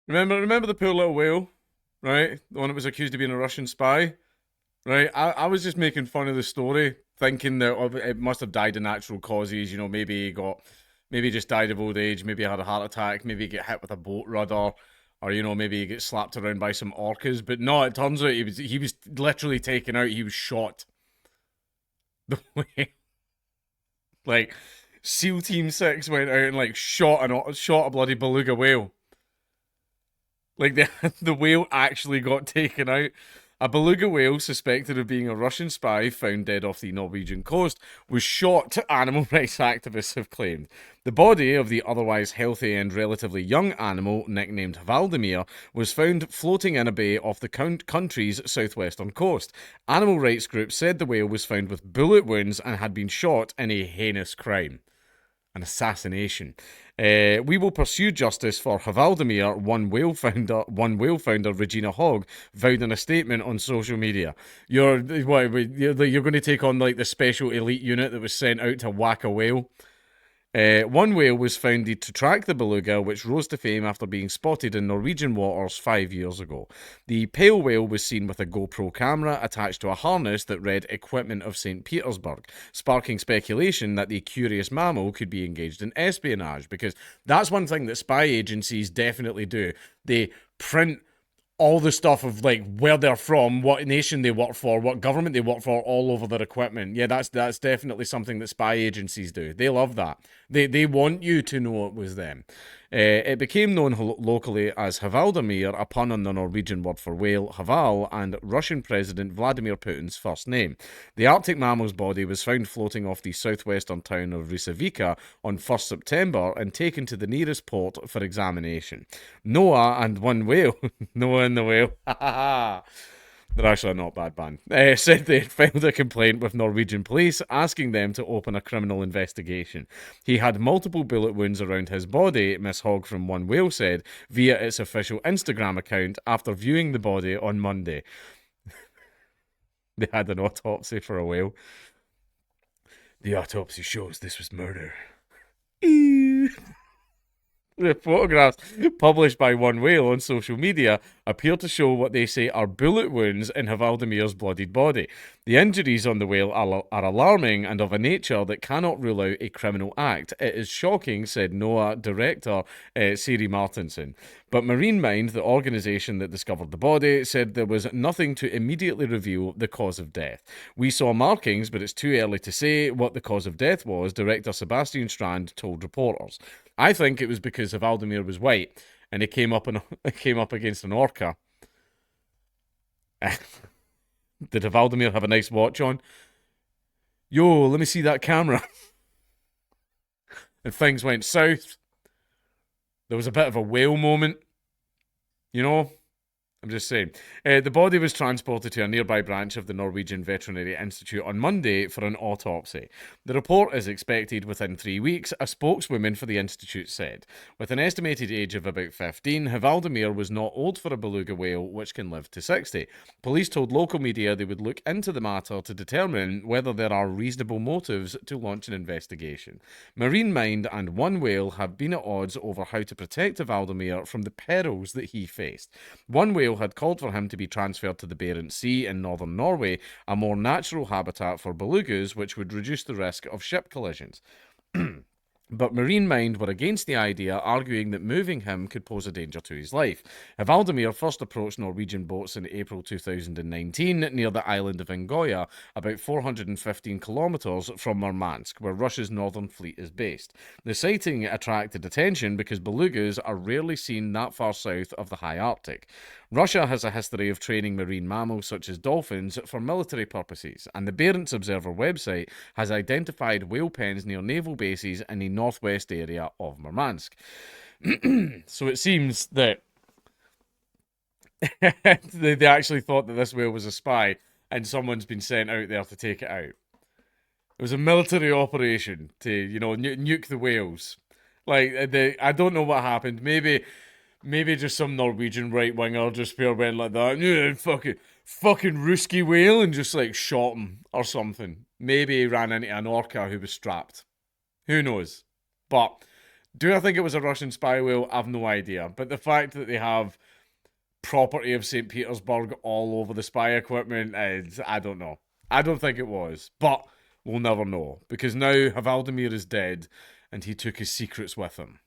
Remember the poor little whale, right? The one that was accused of being a Russian spy, right? I was just making fun of the story, thinking that it must have died of natural causes. Maybe maybe he just died of old age. Maybe he had a heart attack. Maybe he get hit with a boat rudder, or maybe he gets slapped around by some orcas. But no, it turns out he was literally taken out. He was shot. The way like SEAL Team 6 went out and like shot a bloody beluga whale. Like the the whale actually got taken out. A beluga whale suspected of being a Russian spy found dead off the Norwegian coast was shot, animal rights activists have claimed. The body of the otherwise healthy and relatively young animal, nicknamed Hvaldimir, was found floating in a bay off the country's southwestern coast. Animal rights groups said the whale was found with bullet wounds and had been shot in a heinous crime, an assassination. We will pursue justice for Hvaldimir, one whale founder Regina Hogg vowed in a statement on social media. You're going to take on like the special elite unit that was sent out to whack a whale? One whale was founded to track the beluga, which rose to fame after being spotted in Norwegian waters 5 years ago. The pale whale was seen with a GoPro camera attached to a harness that read Equipment of St. Petersburg, sparking speculation that the curious mammal could be engaged in espionage, because that's one thing that spy agencies definitely do. They print all the stuff of like where they're from, what nation they work for, what government they work for, all over their equipment. Yeah, that's definitely something that spy agencies do. They love that. They want you to know it was them. It became known locally as Hvaldimir, a pun on the Norwegian word for whale, Hval, and Russian President Vladimir Putin's first name. The Arctic mammal's body was found floating off the southwestern town of Risavika on 1st September and taken to the nearest port for examination. Noah and one whale, Noah and the whale, they're actually a not bad band, said they had filed a complaint with Norwegian police asking them to open a criminal investigation. He had multiple bullet wounds around his body, Miss Hogg from One Whale said, via its official Instagram account after viewing the body on Monday. They had an autopsy for a whale. The autopsy shows this was murder. The photographs published by One Whale on social media appear to show what they say are bullet wounds in Hvaldimir's bloodied body. The injuries on the whale are alarming and of a nature that cannot rule out a criminal act. It is shocking, said NOAA director Siri Martinson. But Marine Mind, the organisation that discovered the body, said there was nothing to immediately reveal the cause of death. We saw markings, but it's too early to say what the cause of death was, director Sebastian Strand told reporters. I think it was because Hvaldimir was white and he came up against an orca. Did Hvaldimir have a nice watch on? Yo, let me see that camera. And things went south. There was a bit of a whale moment, you know? I'm just saying. The body was transported to a nearby branch of the Norwegian Veterinary Institute on Monday for an autopsy. The report is expected within 3 weeks, a spokeswoman for the institute said. With an estimated age of about 15, Hvaldimir was not old for a beluga whale, which can live to 60. Police told local media they would look into the matter to determine whether there are reasonable motives to launch an investigation. Marine Mind and One Whale have been at odds over how to protect Hvaldimir from the perils that he faced. One Whale had called for him to be transferred to the Barents Sea in northern Norway, a more natural habitat for belugas, which would reduce the risk of ship collisions. But Marine Mind were against the idea, arguing that moving him could pose a danger to his life. Hvaldimir first approached Norwegian boats in April 2019 near the island of Ingoya, about 415 kilometres from Murmansk, where Russia's Northern Fleet is based. The sighting attracted attention because belugas are rarely seen that far south of the high Arctic. Russia has a history of training marine mammals such as dolphins for military purposes, and the Barents Observer website has identified whale pens near naval bases in the northwest area of Murmansk. So it seems that they actually thought that this whale was a spy, and someone's been sent out there to take it out. It was a military operation to, nuke the whales. Like, I don't know what happened. Maybe just some Norwegian right winger just pure went like that. Yeah, fucking Ruski whale, and just like shot him or something. Maybe he ran into an orca who was strapped. Who knows? But Do I think it was a Russian spy whale? I've no idea. But the fact that they have property of St. Petersburg all over the spy equipment is, I don't know. I don't think it was. But we'll never know. Because now Hvaldimir is dead and he took his secrets with him.